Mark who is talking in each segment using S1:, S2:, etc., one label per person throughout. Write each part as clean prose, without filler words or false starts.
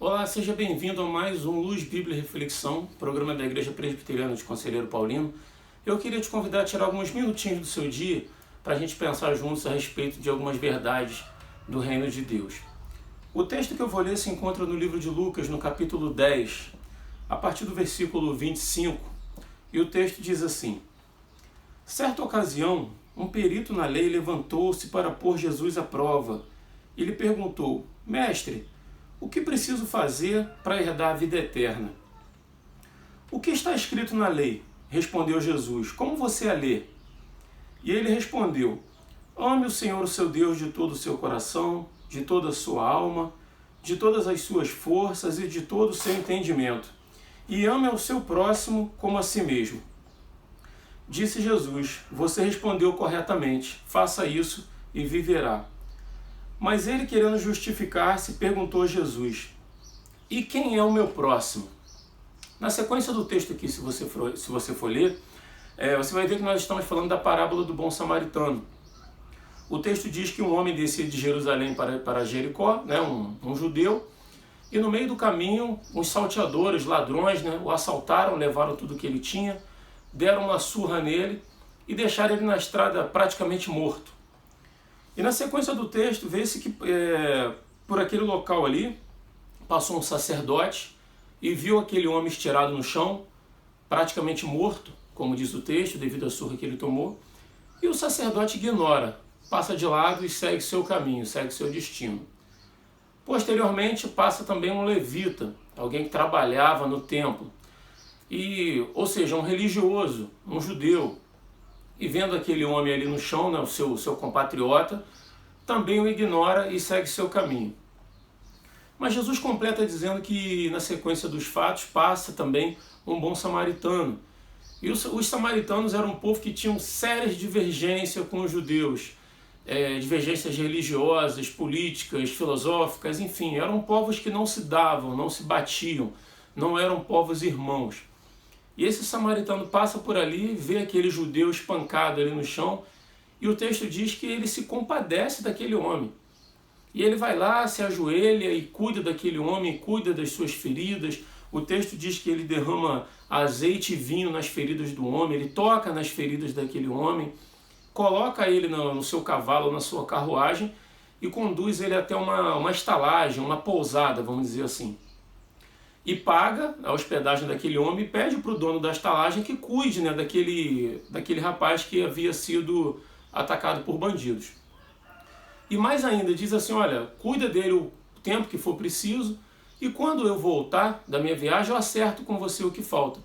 S1: Olá, seja bem-vindo a mais um Luz Bíblia e Reflexão, programa da Igreja Presbiteriana de Conselheiro Paulino. Eu queria te convidar a tirar alguns minutinhos do seu dia para a gente pensar juntos a respeito de algumas verdades do Reino de Deus. O texto que eu vou ler se encontra no livro de Lucas, no capítulo 10, a partir do versículo 25, e o texto diz assim: Certa ocasião, um perito na lei levantou-se para pôr Jesus à prova e lhe perguntou: Mestre, o que preciso fazer para herdar a vida eterna? O que está escrito na lei? Respondeu Jesus. Como você a lê? E ele respondeu: Ame o Senhor, o seu Deus, de todo o seu coração, de toda a sua alma, de todas as suas forças e de todo o seu entendimento. E ame ao seu próximo como a si mesmo. Disse Jesus: Você respondeu corretamente. Faça isso e viverá. Mas ele, querendo justificar-se, perguntou a Jesus: E quem é o meu próximo? Na sequência do texto aqui, se você for ler, você vai ver que nós estamos falando da parábola do bom samaritano. O texto diz que um homem descia de Jerusalém para Jericó, um judeu, e no meio do caminho, uns salteadores, ladrões, o assaltaram, levaram tudo que ele tinha, deram uma surra nele e deixaram ele na estrada praticamente morto. E na sequência do texto, vê-se que por aquele local ali, passou um sacerdote e viu aquele homem estirado no chão, praticamente morto, como diz o texto, devido à surra que ele tomou. E o sacerdote ignora, passa de lado e segue seu caminho, segue seu destino. Posteriormente, passa também um levita, alguém que trabalhava no templo, ou seja, um religioso, um judeu. E vendo aquele homem ali no chão, o seu compatriota, também o ignora e segue seu caminho. Mas Jesus completa dizendo que na sequência dos fatos passa também um bom samaritano. E os samaritanos eram um povo que tinham sérias divergências com os judeus, divergências religiosas, políticas, filosóficas, enfim, eram povos que não se davam, não se batiam, não eram povos irmãos. E esse samaritano passa por ali, vê aquele judeu espancado ali no chão, e o texto diz que ele se compadece daquele homem. E ele vai lá, se ajoelha e cuida daquele homem, cuida das suas feridas. O texto diz que ele derrama azeite e vinho nas feridas do homem, ele toca nas feridas daquele homem, coloca ele no seu cavalo, na sua carruagem, e conduz ele até uma estalagem, uma pousada, vamos dizer assim. E paga a hospedagem daquele homem e pede para o dono da estalagem que cuide daquele rapaz que havia sido atacado por bandidos. E mais ainda, diz assim, olha, cuida dele o tempo que for preciso e quando eu voltar da minha viagem eu acerto com você o que falta.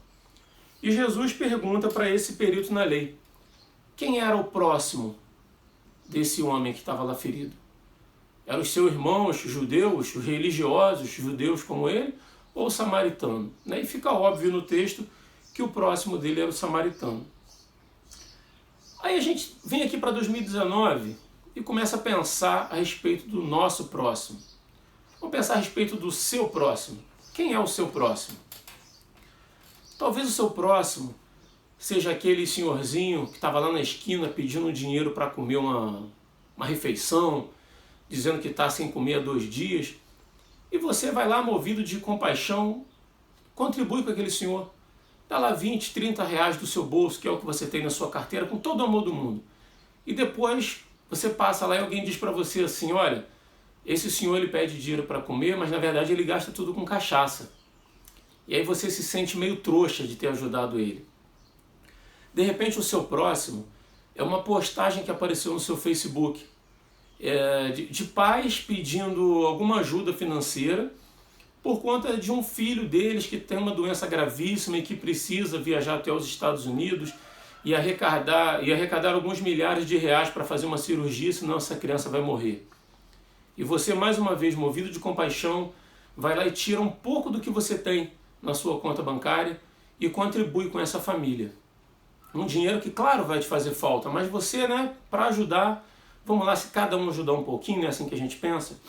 S1: E Jesus pergunta para esse perito na lei, quem era o próximo desse homem que estava lá ferido? Eram os seus irmãos judeus, os religiosos judeus como ele, ou samaritano? E fica óbvio no texto que o próximo dele era o samaritano. Aí a gente vem aqui para 2019 e começa a pensar a respeito do nosso próximo. Vamos pensar a respeito do seu próximo. Quem é o seu próximo? Talvez o seu próximo seja aquele senhorzinho que estava lá na esquina pedindo dinheiro para comer uma refeição, dizendo que está sem comer há 2 dias, e você vai lá movido de compaixão, contribui com aquele senhor, dá lá 20, 30 reais do seu bolso, que é o que você tem na sua carteira, com todo o amor do mundo. E depois você passa lá e alguém diz para você assim, olha, esse senhor ele pede dinheiro para comer, mas na verdade ele gasta tudo com cachaça. E aí você se sente meio trouxa de ter ajudado ele. De repente o seu próximo é uma postagem que apareceu no seu Facebook, de pais pedindo alguma ajuda financeira por conta de um filho deles que tem uma doença gravíssima e que precisa viajar até os Estados Unidos e arrecadar alguns milhares de reais para fazer uma cirurgia, senão essa criança vai morrer. E você, mais uma vez, movido de compaixão, vai lá e tira um pouco do que você tem na sua conta bancária e contribui com essa família. Um dinheiro que, claro, vai te fazer falta, mas você, para ajudar, vamos lá, se cada um ajudar um pouquinho, é assim que a gente pensa.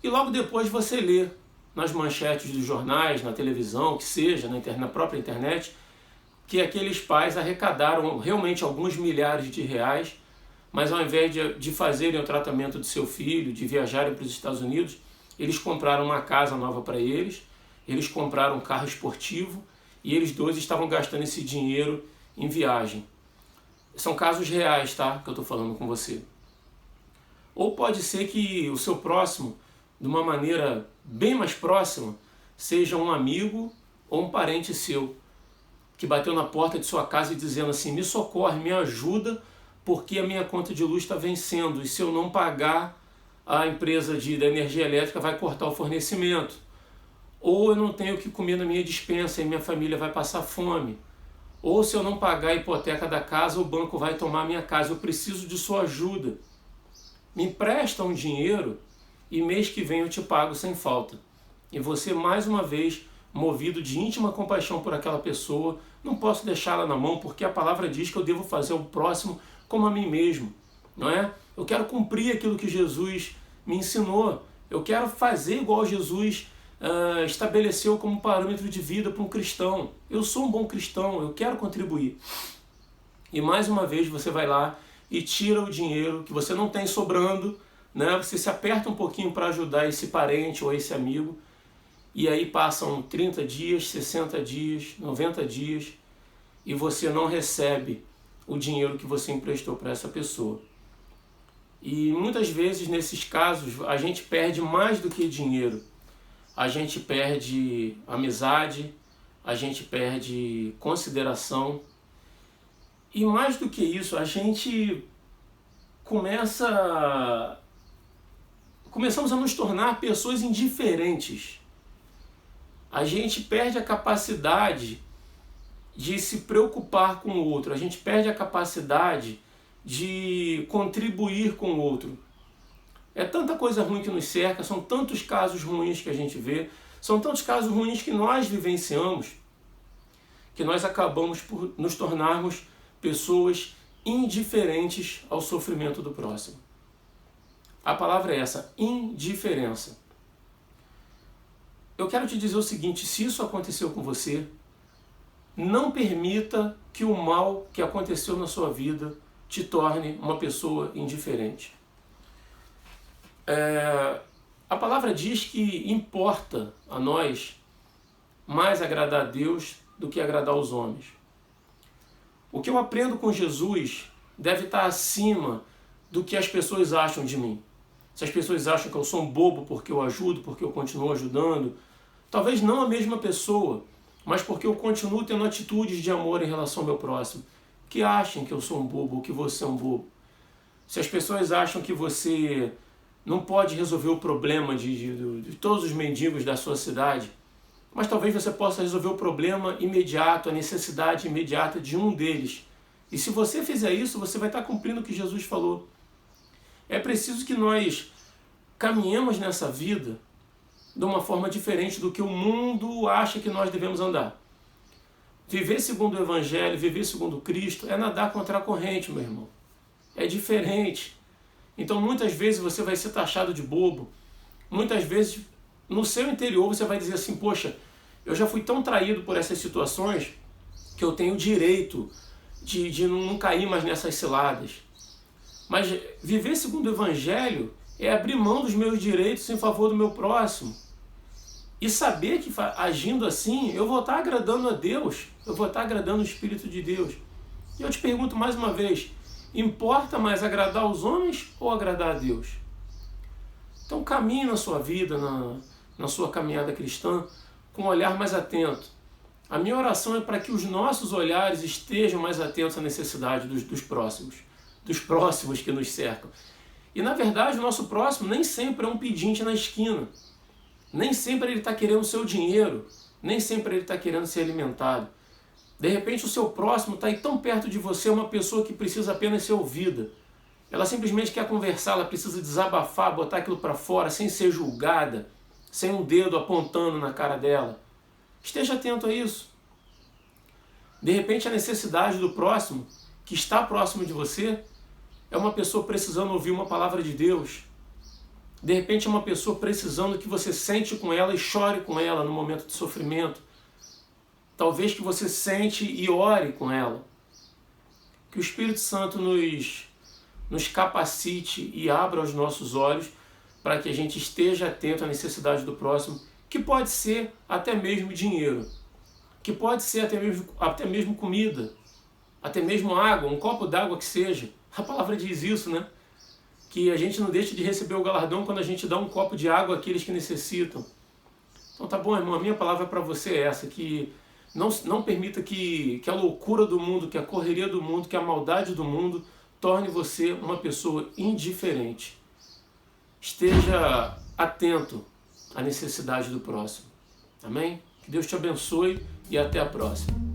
S1: E logo depois você lê nas manchetes dos jornais, na televisão, que seja, na própria internet, que aqueles pais arrecadaram realmente alguns milhares de reais, mas ao invés de fazerem o tratamento do seu filho, de viajarem para os Estados Unidos, eles compraram uma casa nova para eles, eles compraram um carro esportivo e eles dois estavam gastando esse dinheiro em viagem. São casos reais, tá? Que eu estou falando com você. Ou pode ser que o seu próximo, de uma maneira bem mais próxima, seja um amigo ou um parente seu, que bateu na porta de sua casa e dizendo assim: me socorre, me ajuda, porque a minha conta de luz está vencendo, e se eu não pagar, a empresa da energia elétrica vai cortar o fornecimento. Ou eu não tenho o que comer na minha despensa e minha família vai passar fome. Ou se eu não pagar a hipoteca da casa, o banco vai tomar a minha casa. Eu preciso de sua ajuda. Me empresta um dinheiro e mês que vem eu te pago sem falta. E você, mais uma vez, movido de íntima compaixão por aquela pessoa, não posso deixá-la na mão, porque a palavra diz que eu devo fazer ao próximo como a mim mesmo, não é? Eu quero cumprir aquilo que Jesus me ensinou. Eu quero fazer igual Jesus estabeleceu como parâmetro de vida para um cristão. Eu sou um bom cristão, eu quero contribuir. E mais uma vez você vai lá e tira o dinheiro que você não tem sobrando, né? Você se aperta um pouquinho para ajudar esse parente ou esse amigo, e aí passam 30 dias, 60 dias, 90 dias, e você não recebe o dinheiro que você emprestou para essa pessoa. E muitas vezes nesses casos a gente perde mais do que dinheiro. A gente perde amizade, a gente perde consideração, e mais do que isso, a gente começamos a nos tornar pessoas indiferentes. A gente perde a capacidade de se preocupar com o outro, a gente perde a capacidade de contribuir com o outro. É tanta coisa ruim que nos cerca, são tantos casos ruins que a gente vê, são tantos casos ruins que nós vivenciamos, que nós acabamos por nos tornarmos pessoas indiferentes ao sofrimento do próximo. A palavra é essa, indiferença. Eu quero te dizer o seguinte: se isso aconteceu com você, não permita que o mal que aconteceu na sua vida te torne uma pessoa indiferente. A palavra diz que importa a nós mais agradar a Deus do que agradar aos homens. O que eu aprendo com Jesus deve estar acima do que as pessoas acham de mim. Se as pessoas acham que eu sou um bobo porque eu ajudo, porque eu continuo ajudando, talvez não a mesma pessoa, mas porque eu continuo tendo atitudes de amor em relação ao meu próximo, que achem que eu sou um bobo ou que você é um bobo. Se as pessoas acham que você não pode resolver o problema de todos os mendigos da sua cidade, mas talvez você possa resolver o problema imediato, a necessidade imediata de um deles. E se você fizer isso, você vai estar cumprindo o que Jesus falou. É preciso que nós caminhemos nessa vida de uma forma diferente do que o mundo acha que nós devemos andar. Viver segundo o Evangelho, viver segundo Cristo, é nadar contra a corrente, meu irmão. É diferente. Então muitas vezes você vai ser taxado de bobo. Muitas vezes no seu interior você vai dizer assim: poxa, eu já fui tão traído por essas situações que eu tenho o direito de não cair mais nessas ciladas. Mas viver segundo o Evangelho é abrir mão dos meus direitos em favor do meu próximo. E saber que agindo assim eu vou estar agradando a Deus, eu vou estar agradando o Espírito de Deus. E eu te pergunto mais uma vez: importa mais agradar aos homens ou agradar a Deus? Então caminhe na sua vida, na sua caminhada cristã, com um olhar mais atento. A minha oração é para que os nossos olhares estejam mais atentos à necessidade dos próximos que nos cercam. E na verdade o nosso próximo nem sempre é um pedinte na esquina. Nem sempre ele está querendo o seu dinheiro, nem sempre ele está querendo ser alimentado. De repente o seu próximo está aí tão perto de você, uma pessoa que precisa apenas ser ouvida. Ela simplesmente quer conversar, ela precisa desabafar, botar aquilo para fora, sem ser julgada, sem um dedo apontando na cara dela. Esteja atento a isso. De repente a necessidade do próximo, que está próximo de você, é uma pessoa precisando ouvir uma palavra de Deus. De repente é uma pessoa precisando que você sente com ela e chore com ela no momento de sofrimento. Talvez que você sente e ore com ela. Que o Espírito Santo nos capacite e abra os nossos olhos para que a gente esteja atento à necessidade do próximo, que pode ser até mesmo dinheiro, que pode ser até mesmo comida, até mesmo água, um copo d'água que seja. A palavra diz isso, né? Que a gente não deixa de receber o galardão quando a gente dá um copo de água àqueles que necessitam. Então tá bom, irmão, a minha palavra para você é essa, que não permita que a loucura do mundo, que a correria do mundo, que a maldade do mundo torne você uma pessoa indiferente. Esteja atento à necessidade do próximo. Amém? Que Deus te abençoe e até a próxima.